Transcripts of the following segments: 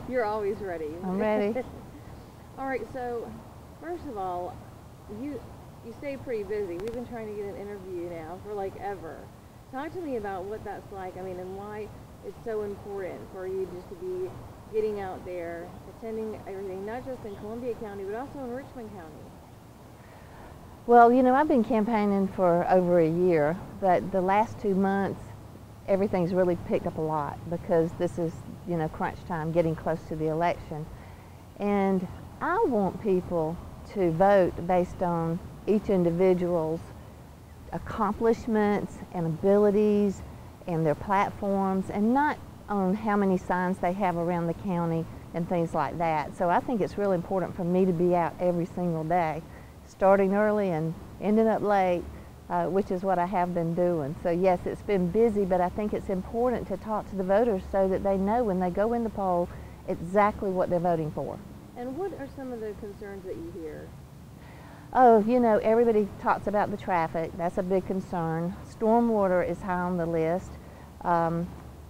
You're always ready. I'm ready. All right, so first of all, you stay pretty busy. We've been trying to get an interview now for like ever. Talk to me about what that's like, I mean, and why it's so important for you just to be getting out there, attending everything, not just in Columbia County, but also in Richmond County. Well, you know, I've been campaigning for over a year, but the last 2 months, everything's really picked up a lot because this is, you know, crunch time, getting close to the election. And I want people to vote based on each individual's accomplishments and abilities and their platforms, and not on how many signs they have around the county and things like that. So I think it's really important for me to be out every single day, starting early and ending up late, which is what I have been doing. So yes, it's been busy, but I think it's important to talk to the voters so that they know when they go in the poll exactly what they're voting for. And what are some of the concerns that you hear? Oh, you know, everybody talks about the traffic. That's a big concern. Stormwater is high on the list.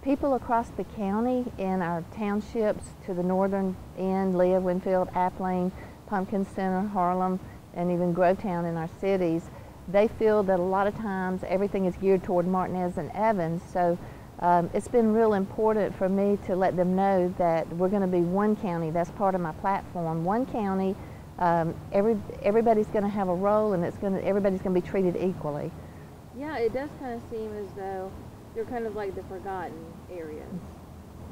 People across the county in our townships to the northern end, Leah, Winfield, Abilene, Pumpkin Center, Harlem, and even Grovetown in our cities, they feel that a lot of times everything is geared toward Martinez and Evans. So it's been real important for me to let them know that we're going to be one county. That's part of my platform. One county, everybody's going to have a role, and everybody's going to be treated equally. Yeah, it does kind of seem as though they're kind of like the forgotten areas.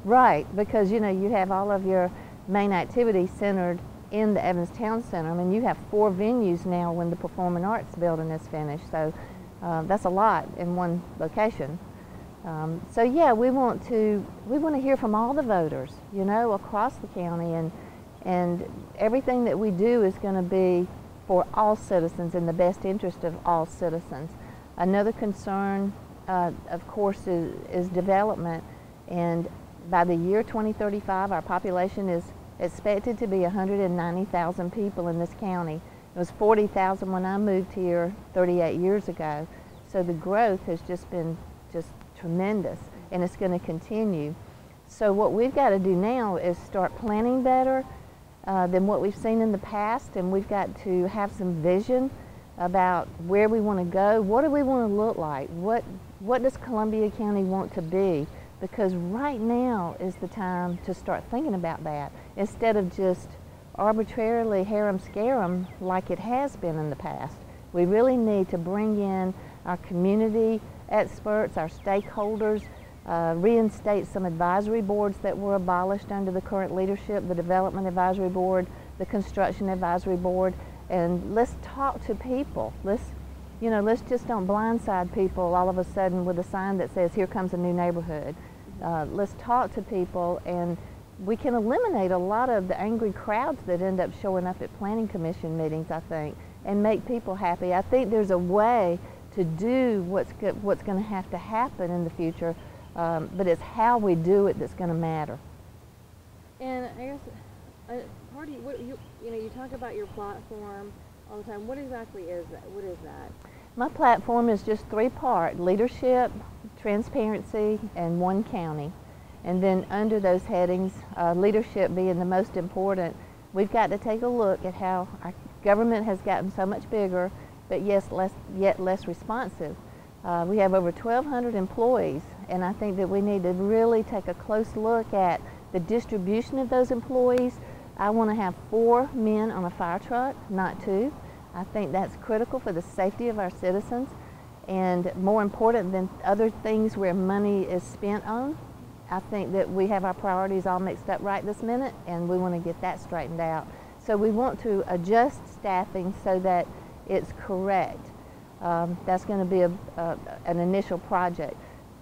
Right, because you know you have all of your main activities centered in the Evans Town Center. I mean, you have 4 venues now when the Performing Arts building is finished, so that's a lot in one location. So yeah, we want to hear from all the voters, you know, across the county, and everything that we do is going to be for all citizens in the best interest of all citizens. Another concern, of course, is development, and by the year 2035, our population is expected to be 190,000 people in this county. It was 40,000 when I moved here 38 years ago. So the growth has just been tremendous, and it's going to continue. So what we've got to do now is start planning better than what we've seen in the past, and we've got to have some vision about where we want to go. What do we want to look like? What does Columbia County want to be? Because right now is the time to start thinking about that, instead of just arbitrarily harem-scarum like it has been in the past. We really need to bring in our community experts, our stakeholders, reinstate some advisory boards that were abolished under the current leadership, the Development Advisory Board, the Construction Advisory Board, and let's talk to people. Let's just don't blindside people all of a sudden with a sign that says, "Here comes a new neighborhood." Let's talk to people, and we can eliminate a lot of the angry crowds that end up showing up at Planning Commission meetings, I think, and make people happy. I think there's a way to do what's going to have to happen in the future, but it's how we do it that's going to matter. And I guess, you talk about your platform all the time. What exactly is that? What is that? My platform is just 3-part: leadership, transparency, and one county. And then under those headings, leadership being the most important, we've got to take a look at how our government has gotten so much bigger, but yet less responsive. We have over 1,200 employees, and I think that we need to really take a close look at the distribution of those employees. I want to have 4 men on a fire truck, not 2. I think that's critical for the safety of our citizens, and more important than other things where money is spent on. I think that we have our priorities all mixed up right this minute, and we want to get that straightened out. So we want to adjust staffing so that it's correct. That's going to be an initial project.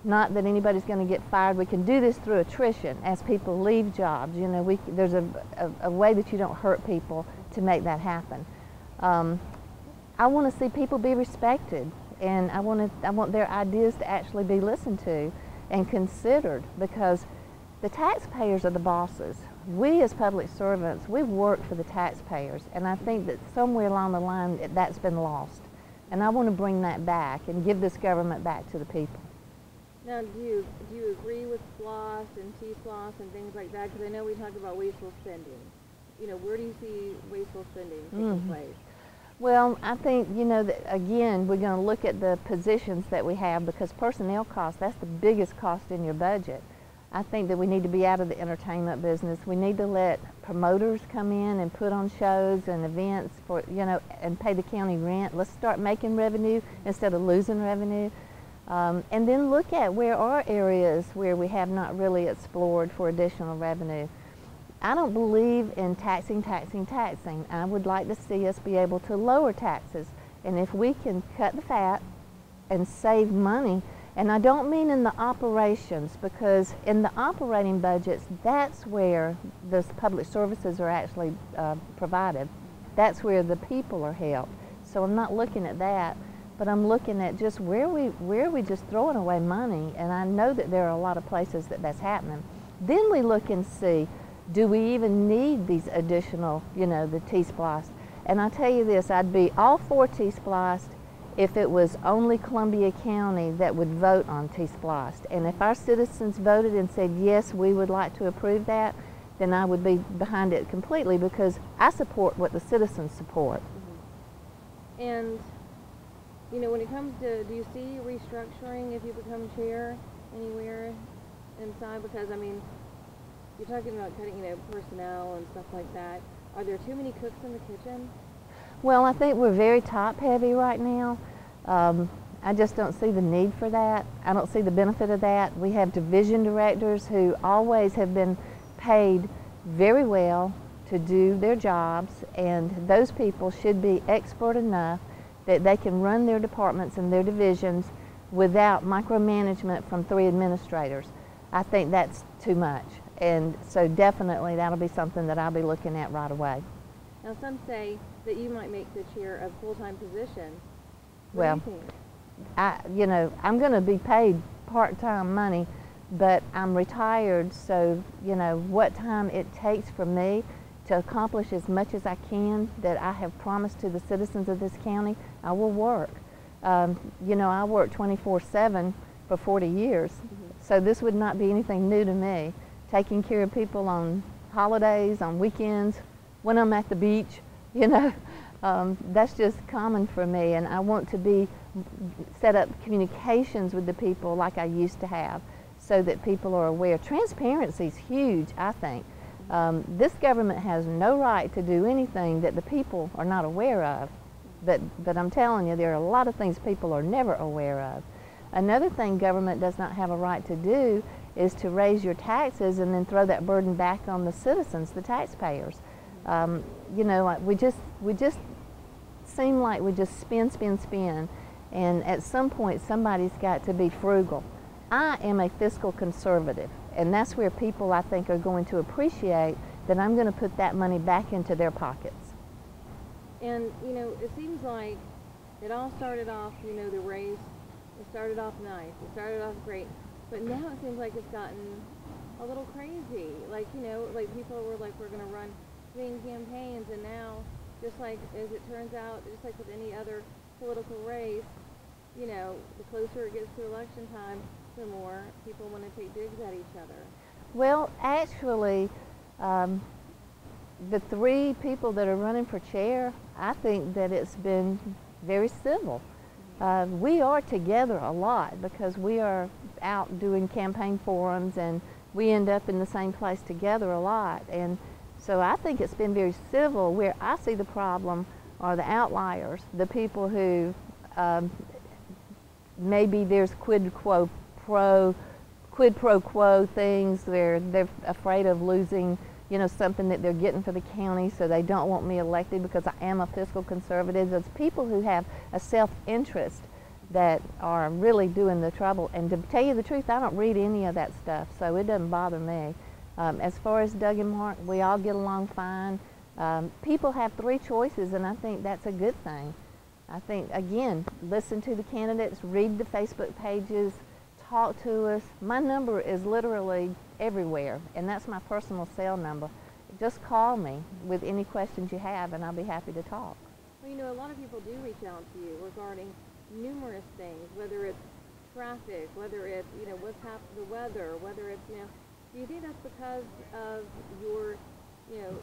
Not that anybody's going to get fired. We can do this through attrition as people leave jobs. You know, there's a way that you don't hurt people to make that happen. I want to see people be respected, and I want their ideas to actually be listened to and considered, because the taxpayers are the bosses. We as public servants, we work for the taxpayers, and I think that somewhere along the line that's been lost. And I want to bring that back and give this government back to the people. Now, do you agree with SPLOST and T-SPLOST and things like that? Because I know we talked about wasteful spending. You know, where do you see wasteful spending taking place? Well, I think, you know, that again, we're going to look at the positions that we have, because personnel costs, that's the biggest cost in your budget. I think that we need to be out of the entertainment business. We need to let promoters come in and put on shows and events for, you know, and pay the county rent. Let's start making revenue instead of losing revenue. And then look at where are areas where we have not really explored for additional revenue. I don't believe in taxing. I would like to see us be able to lower taxes. And if we can cut the fat and save money, and I don't mean in the operations, because in the operating budgets, that's where the public services are actually provided. That's where the people are helped. So I'm not looking at that, but I'm looking at just where are we just throwing away money, and I know that there are a lot of places that that's happening. Then we look and see, do we even need these additional, you know, the T-SPLOST? And I tell you this, I'd be all for T-SPLOST if it was only Columbia County that would vote on T-SPLOST. And if our citizens voted and said, yes, we would like to approve that, then I would be behind it completely, because I support what the citizens support. Mm-hmm. And, you know, when it comes to, do you see restructuring if you become chair anywhere inside? Because, I mean, you're talking about cutting, you know, personnel and stuff like that. Are there too many cooks in the kitchen? Well, I think we're very top heavy right now. I just don't see the need for that. I don't see the benefit of that. We have division directors who always have been paid very well to do their jobs, and those people should be expert enough that they can run their departments and their divisions without micromanagement from 3 administrators. I think that's too much. And so definitely that'll be something that I'll be looking at right away. Now some say that you might make the chair a full-time position. Well, what do you think? you know, I'm going to be paid part-time money, but I'm retired, so, you know, what time it takes for me to accomplish as much as I can that I have promised to the citizens of this county, I will work. You know, I worked 24/7 for 40 years, so this would not be anything new to me. Taking care of people on holidays, on weekends, when I'm at the beach, you know, that's just common for me, and I want to set up communications with the people like I used to have, so that people are aware. Transparency is huge, I think. This government has no right to do anything that the people are not aware of, but I'm telling you, there are a lot of things people are never aware of. Another thing government does not have a right to do is to raise your taxes and then throw that burden back on the citizens, the taxpayers. You know, we just seem like we just spend, and at some point somebody's got to be frugal. I am a fiscal conservative, and that's where people, I think, are going to appreciate that I'm going to put that money back into their pockets. And, you know, it seems like it all started off, you know, the race, it started off nice, it started off great, but now it seems like it's gotten a little crazy. Like, you know, like people were like, we're going to run swing campaigns, and now, just like as it turns out, just like with any other political race, you know, the closer it gets to election time, the more people want to take digs at each other. Well, actually, the 3 people that are running for chair, I think that it's been very civil. We are together a lot because we are out doing campaign forums, and we end up in the same place together a lot. And so I think it's been very civil. Where I see the problem are the outliers, the people who maybe there's quid pro quo things where they're afraid of losing, you know, something that they're getting for the county, so they don't want me elected because I am a fiscal conservative. There's people who have a self-interest that are really doing the trouble. And to tell you the truth, I don't read any of that stuff, so it doesn't bother me. As far as Doug and Mark, we all get along fine. People have 3 choices, and I think that's a good thing. I think, again, listen to the candidates, read the Facebook pages, talk to us. My number is literally everywhere, and that's my personal cell number. Just call me with any questions you have, and I'll be happy to talk. Well, you know, a lot of people do reach out to you regarding numerous things, whether it's traffic, whether it's, you know, the weather, whether it's, you know, do you think that's because of your, you know,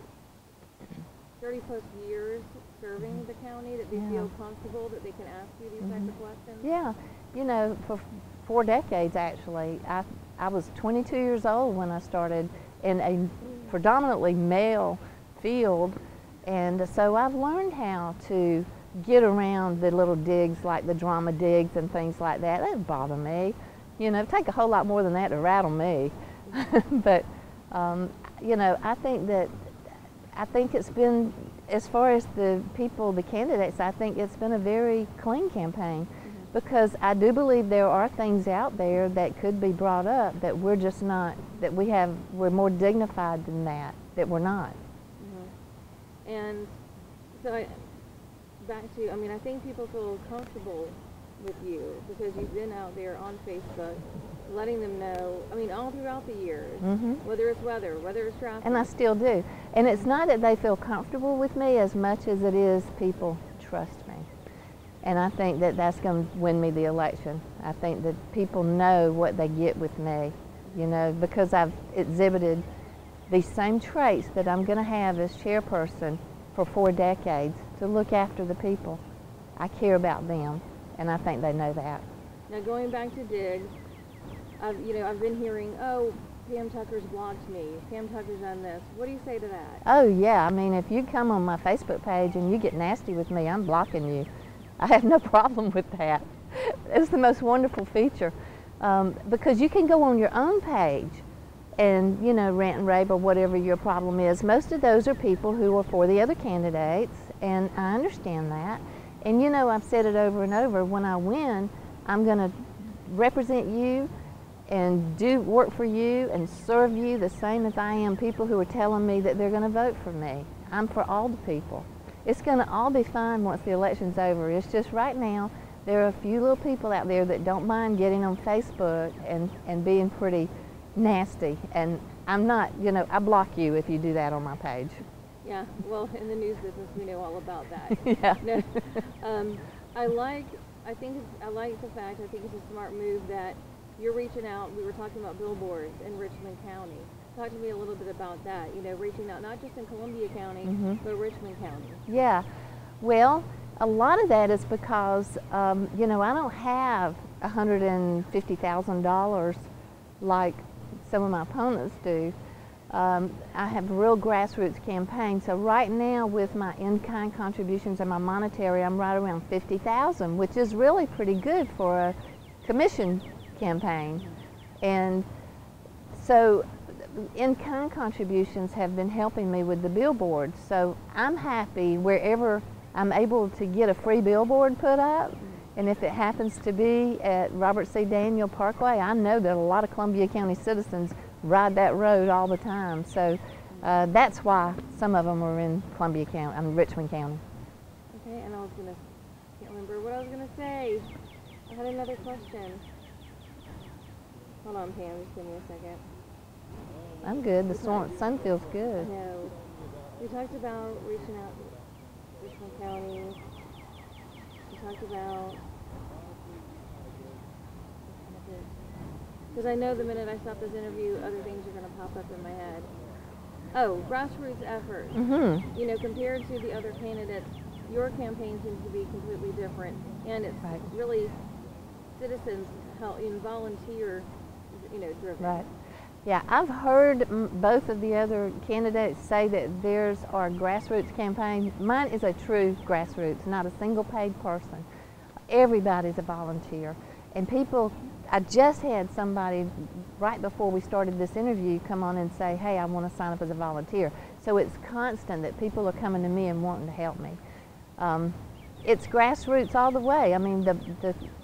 30 plus years serving the county, that they feel comfortable that they can ask you these types of questions? Yeah, you know, for 4 decades actually. I was 22 years old when I started in a predominantly male field, and so I've learned how to get around the little digs like the drama digs and things like that. That doesn't bother me. You know, it'd take a whole lot more than that to rattle me. But, you know, I think it's been, as far as the people, the candidates, I think it's been a very clean campaign, because I do believe there are things out there that could be brought up that we're just not, that we're more dignified than that we're not. And so back to, I mean, I think people feel comfortable with you because you've been out there on Facebook letting them know, I mean, all throughout the years, whether it's weather, whether it's traffic. And I still do. And it's not that they feel comfortable with me as much as it is people trust me. And I think that that's going to win me the election. I think that people know what they get with me, you know, because I've exhibited these same traits that I'm going to have as chairperson for 4 decades, to look after the people. I care about them, and I think they know that. Now, going back to digs, I've been hearing, oh, Pam Tucker's blocked me, Pam Tucker's done this. What do you say to that? Oh yeah, I mean, if you come on my Facebook page and you get nasty with me, I'm blocking you. I have no problem with that. It's the most wonderful feature, because you can go on your own page and, you know, rant and rave or whatever your problem is. Most of those are people who are for the other candidates, and I understand that. And you know, I've said it over and over, when I win, I'm going to represent you and do work for you and serve you the same as I am people who are telling me that they're going to vote for me. I'm for all the people. It's going to all be fine once the election's over. It's just right now, there are a few little people out there that don't mind getting on Facebook and being pretty nasty. And I'm not, you know, I block you if you do that on my page. Yeah, well, in the news business, we know all about that. Yeah. No, I like the fact, I think it's a smart move that you're reaching out. We were talking about billboards in Richmond County. Talk to me a little bit about that, you know, reaching out not just in Columbia County, but Richmond County. Yeah, well, a lot of that is because, you know, I don't have $150,000 like some of my opponents do. I have a real grassroots campaign, so right now with my in-kind contributions and my monetary, I'm right around $50,000, which is really pretty good for a commission campaign. And so in-kind contributions have been helping me with the billboards, so I'm happy wherever I'm able to get a free billboard put up. And if it happens to be at Robert C. Daniel Parkway, I know that a lot of Columbia County citizens ride that road all the time. So that's why some of them are in Columbia County, Richmond County. Okay, and can't remember what I was gonna say. I had another question. Hold on, Pam, just give me a second. I'm good. The sun feels good. No. We talked about reaching out to Richmond County. We talked about, because I know the minute I stop this interview, other things are going to pop up in my head. Oh, grassroots efforts. You know, compared to the other candidates, your campaign seems to be completely different, and it's really citizens help, you know, volunteer, you know, driven. Right. Yeah, I've heard both of the other candidates say that theirs are grassroots campaign. Mine is a true grassroots, not a single paid person. Everybody's a volunteer. And people, I just had somebody right before we started this interview come on and say, hey, I want to sign up as a volunteer. So it's constant that people are coming to me and wanting to help me. It's grassroots all the way. I mean,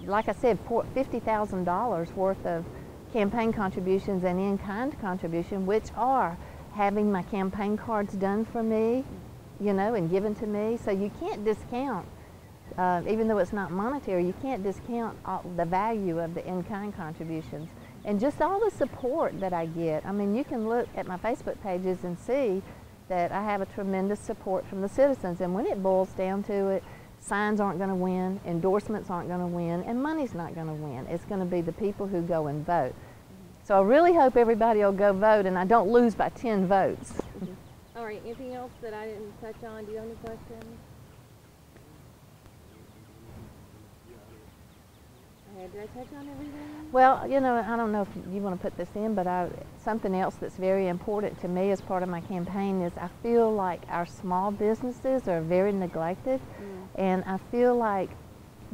like I said, $50,000 worth of campaign contributions and in-kind contribution, which are having my campaign cards done for me, you know, and given to me. So you can't discount, even though it's not monetary, you can't discount the value of the in-kind contributions. And just all the support that I get. I mean, you can look at my Facebook pages and see that I have a tremendous support from the citizens. And when it boils down to it, signs aren't going to win, endorsements aren't going to win, and money's not going to win. It's going to be the people who go and vote. So I really hope everybody will go vote and I don't lose by 10 votes. All right, anything else that I didn't touch on? Do you have any questions? Okay, did I touch on everything? Well, you know, I don't know if you want to put this in, but something else that's very important to me as part of my campaign is I feel like our small businesses are very neglected, and I feel like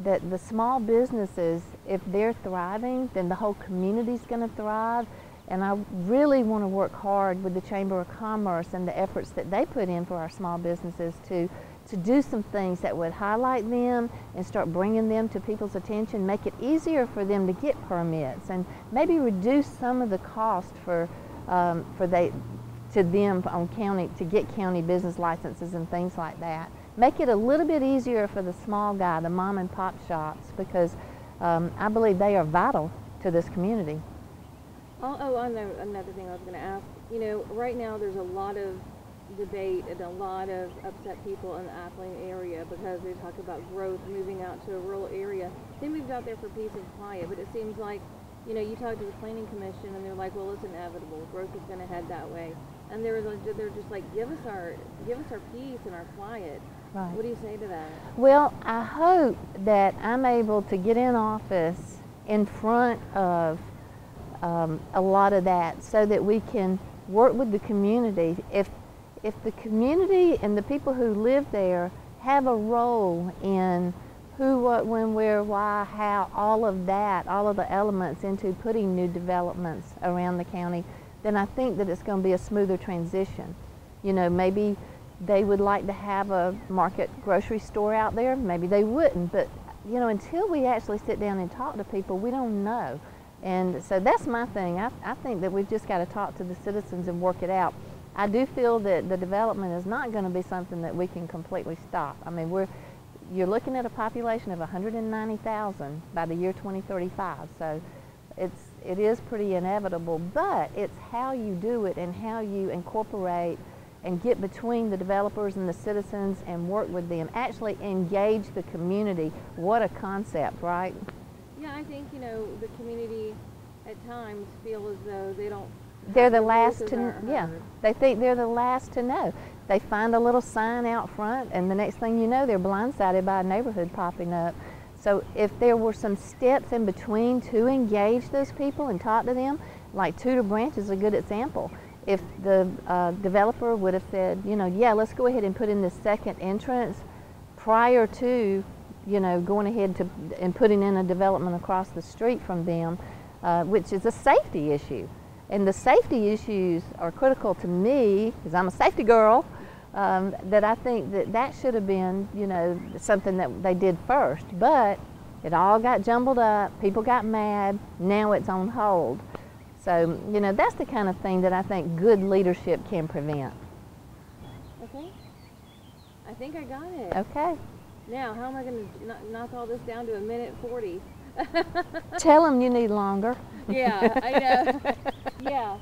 that the small businesses, if they're thriving, then the whole community's going to thrive. And I really want to work hard with the Chamber of Commerce and the efforts that they put in for our small businesses to do some things that would highlight them and start bringing them to people's attention, make it easier for them to get permits, and maybe reduce some of the cost to them on county to get county business licenses and things like that. Make it a little bit easier for the small guy, the mom and pop shops, because I believe they are vital to this community. Oh, another thing I was going to ask. You know, right now there's a lot of debate and a lot of upset people in the Abilene area because they talk about growth, moving out to a rural area. They moved out there for peace and quiet, but it seems like, you know, you talk to the Planning Commission and they're like, well, it's inevitable. Growth is going to head that way. And they're just like, give us our peace and our quiet. Right. What do you say to that? Well, I hope that I'm able to get in office in front of a lot of that so that we can work with the community. If the community and the people who live there have a role in who, what, when, where, why, how, all of that, all of the elements into putting new developments around the county, then I think that it's going to be a smoother transition. You know, maybe they would like to have a market grocery store out there, maybe they wouldn't, but you know, until we actually sit down and talk to people, we don't know. And so that's my thing. I think that we've just got to talk to the citizens and work it out. I do feel that the development is not going to be something that we can completely stop. I mean, you're looking at a population of 190,000 by the year 2035, so it is pretty inevitable, but it's how you do it and how you incorporate and get between the developers and the citizens and work with them. Actually engage the community. What a concept, right? Yeah, I think, you know, the community at times feel as though they're the last to, yeah, they think they're the last to know. They find a little sign out front and the next thing you know, they're blindsided by a neighborhood popping up. So if there were some steps in between to engage those people and talk to them, like Tudor Branch is a good example. If the developer would have said, you know, yeah, let's go ahead and put in this second entrance prior to, you know, going ahead and putting in a development across the street from them, which is a safety issue. And the safety issues are critical to me, because I'm a safety girl, that I think that should have been, you know, something that they did first. But it all got jumbled up, people got mad, now it's on hold. So, you know, that's the kind of thing that I think good leadership can prevent. Okay. I think I got it. Okay. Now, how am I going to knock all this down to 1:40? Tell them you need longer. Yeah, I know. Yeah.